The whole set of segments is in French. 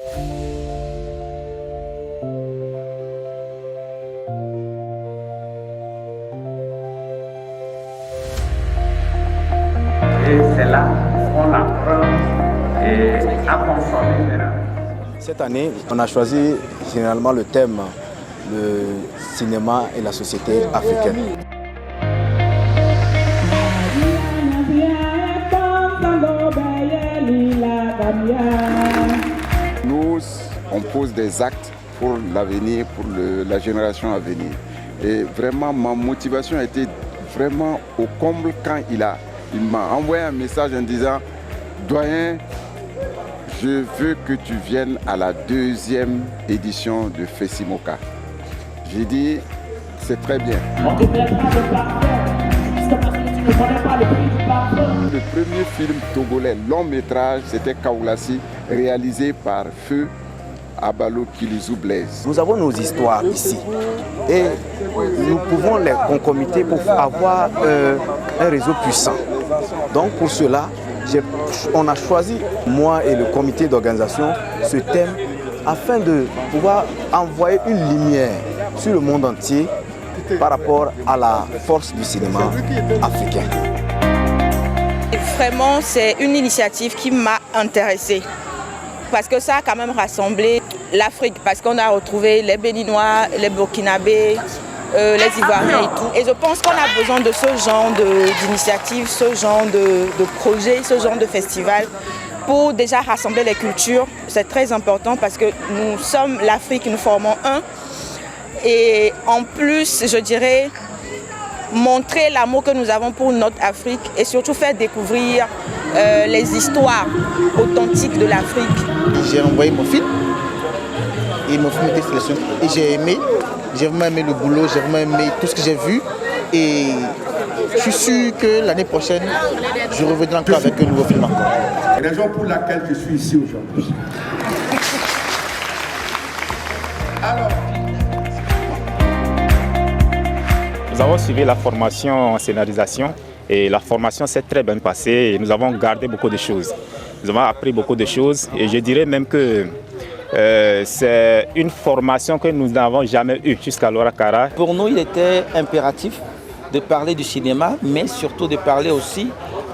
Et c'est là qu'on apprend à consommer maintenant. Cette année, on a choisi généralement le thème le cinéma et la société africaine. Nous, on pose des actes pour l'avenir, pour la génération à venir. Et vraiment, ma motivation a été vraiment au comble quand il m'a envoyé un message en disant « Doyen, je veux que tu viennes à la 2e édition de Festimoka ». J'ai dit « C'est très bien ». Le premier film togolais long métrage, c'était Kaoulassi, réalisé par Feu Abalo Kilizou Blaise. Nous avons nos histoires ici et nous pouvons les concomiter pour avoir un réseau puissant. Donc pour cela, on a choisi, moi et le comité d'organisation, ce thème afin de pouvoir envoyer une lumière sur le monde entier par rapport à la force du cinéma africain. Vraiment, c'est une initiative qui m'a intéressée parce que ça a quand même rassemblé l'Afrique, parce qu'on a retrouvé les Béninois, les Burkinabés, les Ivoiriens et tout. Et je pense qu'on a besoin de ce genre d'initiative, ce genre de projet, ce genre de festival pour déjà rassembler les cultures. C'est très important parce que nous sommes l'Afrique, nous formons un. Et en plus, je dirais, montrer l'amour que nous avons pour notre Afrique et surtout faire découvrir les histoires authentiques de l'Afrique. J'ai envoyé mon film et mon film était sélectionné et j'ai vraiment aimé le boulot, j'ai vraiment aimé tout ce que j'ai vu et je suis sûr que l'année prochaine, je reviendrai encore avec un nouveau film encore. La raison pour laquelle je suis ici aujourd'hui. Alors, nous avons suivi la formation en scénarisation et la formation s'est très bien passée et nous avons gardé beaucoup de choses. Nous avons appris beaucoup de choses et je dirais même que c'est une formation que nous n'avons jamais eue jusqu'à l'Orakara. Pour nous, il était impératif de parler du cinéma, mais surtout de parler aussi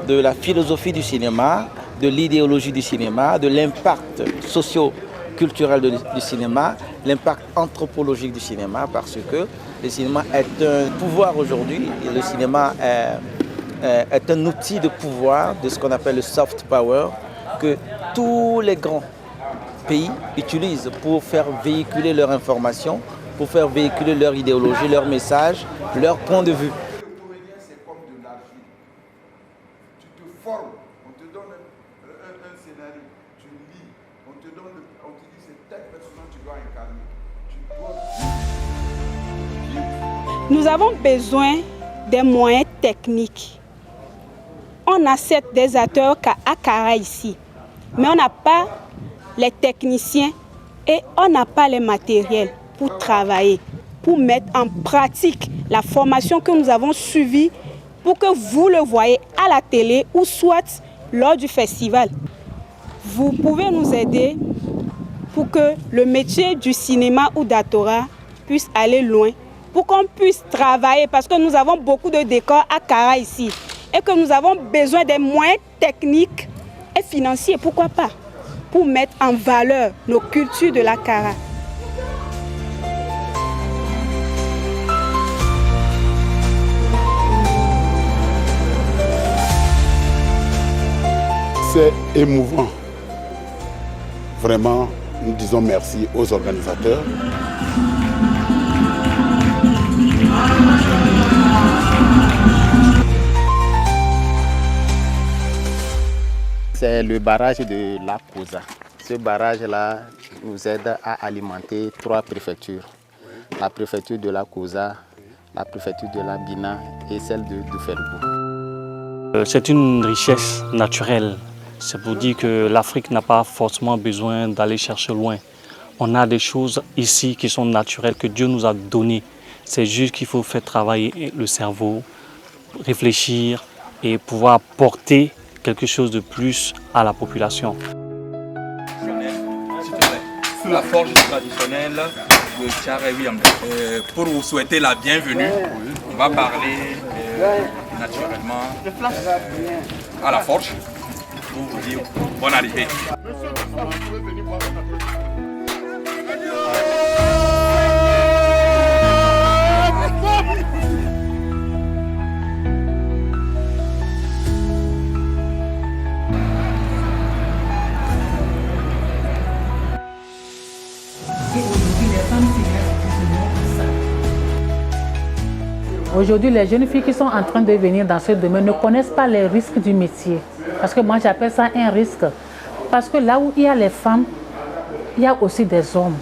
de la philosophie du cinéma, de l'idéologie du cinéma, de l'impact socio-culturel du cinéma, l'impact anthropologique du cinéma, parce que le cinéma est un pouvoir aujourd'hui, et le cinéma est un outil de pouvoir, de ce qu'on appelle le soft power, que tous les grands pays utilisent pour faire véhiculer leur information, pour faire véhiculer leur idéologie, leur message, leur point de vue. Le comédien, c'est comme de l'argile. Tu te formes, on te donne un scénario, tu lis, on te dit c'est tel personnage que tu dois incarner. Nous avons besoin des moyens techniques. On a certes des acteurs à Kara ici, mais on n'a pas les techniciens et on n'a pas les matériels pour travailler, pour mettre en pratique la formation que nous avons suivie pour que vous le voyez à la télé ou soit lors du festival. Vous pouvez nous aider pour que le métier du cinéma ou d'Atora puisse aller loin, pour qu'on puisse travailler, parce que nous avons beaucoup de décors à Kara ici et que nous avons besoin des moyens techniques et financiers, pourquoi pas, pour mettre en valeur nos cultures de la Kara. c'est émouvant. Vraiment, nous disons merci aux organisateurs. C'est le barrage de la Koza. Ce barrage-là nous aide à alimenter 3 préfectures. La préfecture de la Koza, la préfecture de la Bina et celle de Douferbou. C'est une richesse naturelle. C'est pour dire que l'Afrique n'a pas forcément besoin d'aller chercher loin. On a des choses ici qui sont naturelles, que Dieu nous a données. C'est juste qu'il faut faire travailler le cerveau, réfléchir et pouvoir apporter quelque chose de plus à la population. Sous la forge traditionnelle de Tcharewiam. Pour vous souhaiter la bienvenue, on va parler naturellement à la forge pour vous dire bonne arrivée. Aujourd'hui, les jeunes filles qui sont en train de venir dans ce domaine ne connaissent pas les risques du métier. Parce que moi, j'appelle ça un risque. Parce que là où il y a les femmes, il y a aussi des hommes.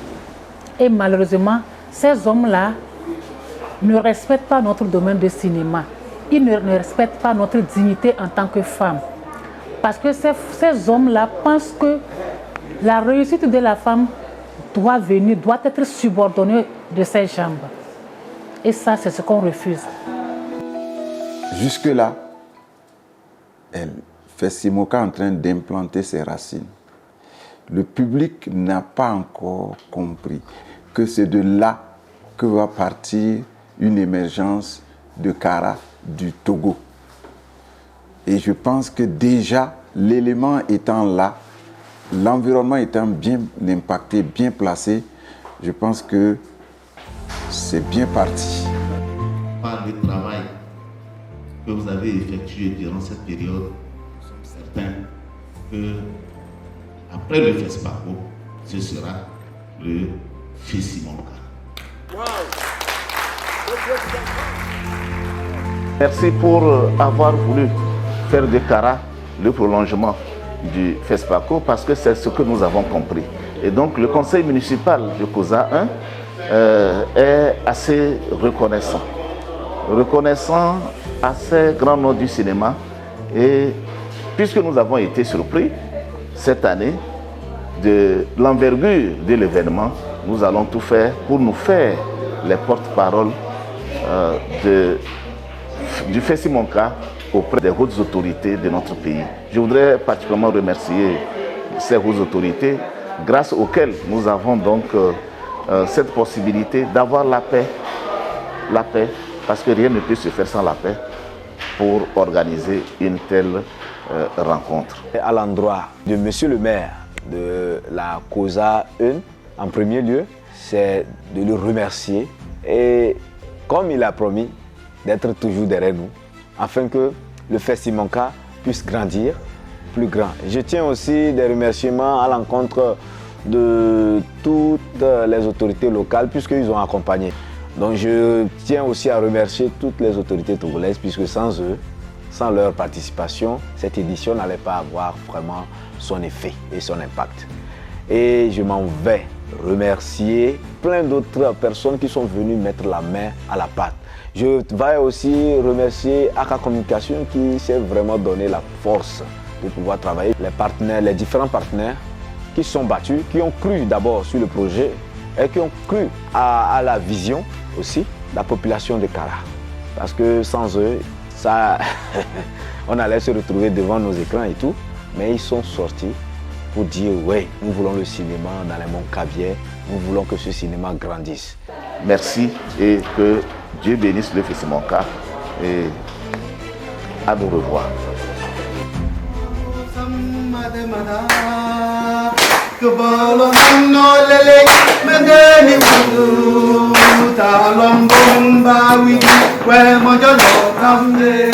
Et malheureusement, ces hommes-là ne respectent pas notre domaine de cinéma. Ils ne respectent pas notre dignité en tant que femmes. Parce que ces hommes-là pensent que la réussite de la femme doit être subordonnée de ses jambes. Et ça, c'est ce qu'on refuse. Jusque-là, Festimoka est en train d'implanter ses racines. Le public n'a pas encore compris que c'est de là que va partir une émergence de Kara du Togo. Et je pense que déjà, l'élément étant là, l'environnement étant bien impacté, bien placé, je pense que c'est bien parti. Par le travail que vous avez effectué durant cette période, nous sommes certains que après le FESPACO, ce sera le Festimoka. Merci pour avoir voulu faire de Kara le prolongement du FESPACO parce que c'est ce que nous avons compris. Et donc le conseil municipal de Koza 1 est assez reconnaissant à ces grands noms du cinéma. Et puisque nous avons été surpris cette année de l'envergure de l'événement, nous allons tout faire pour nous faire les porte-paroles du Festimoka auprès des hautes autorités de notre pays. Je voudrais particulièrement remercier ces hautes autorités grâce auxquelles nous avons donc cette possibilité d'avoir la paix, parce que rien ne peut se faire sans la paix pour organiser une telle rencontre. À l'endroit de Monsieur le maire de la Koza 1, en premier lieu, c'est de le remercier et comme il a promis d'être toujours derrière nous, afin que le Festimoka puisse grandir plus grand. Je tiens aussi des remerciements à l'encontre de toutes les autorités locales puisqu'ils ont accompagné. Donc je tiens aussi à remercier toutes les autorités togolaises puisque sans eux, sans leur participation, cette édition n'allait pas avoir vraiment son effet et son impact. Et je m'en vais remercier plein d'autres personnes qui sont venues mettre la main à la pâte. Je vais aussi remercier AK Communication qui s'est vraiment donné la force de pouvoir travailler. Les partenaires, les différents partenaires qui se sont battus, qui ont cru d'abord sur le projet et qui ont cru à la vision aussi, la population de Kara. Parce que sans eux, ça, on allait se retrouver devant nos écrans et tout, mais ils sont sortis pour dire oui, nous voulons le cinéma dans les monts Cavier, nous voulons que ce cinéma grandisse. Merci et que Dieu bénisse le Festimoka et à nous revoir. Talong bomba wi, we mojo no kamle.